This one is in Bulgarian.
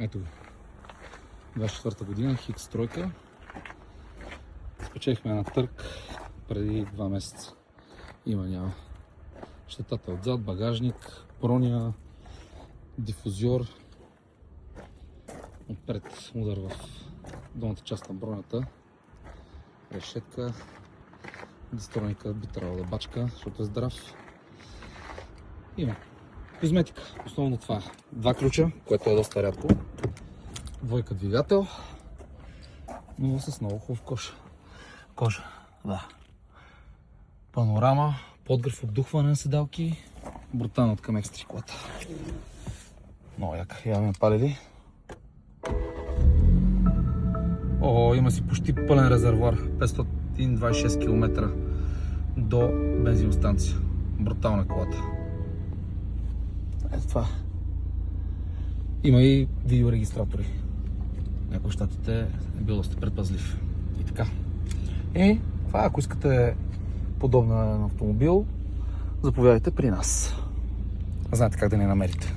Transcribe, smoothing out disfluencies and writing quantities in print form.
Ето го. 24-та година, Хикс тройка. Спечелихме на търг преди 2 месеца. Няма. Щетата отзад, багажник, броня, дифузиор. Отпред удар в долната част на бронята. Решетка. Дисторника би трябвало да бачка, защото е здрав. Има козметика. Основно това е 2 ключа, което е доста рядко. Двойка двигател, но с много хубав кожа. Да. Панорама, подгрев, обдухване на седалки. Брутално от към екстри колата. Много яка. Яваме палили. О, има си почти пълен резервуар. 526 км до бензиностанция. Брутална колата. Ето това. Има и видеорегистратори. Някой в щатите е бил доста предпазлив. И така. Това, ако искате подобна на автомобил, заповядайте при нас. Знаете как да ни намерите.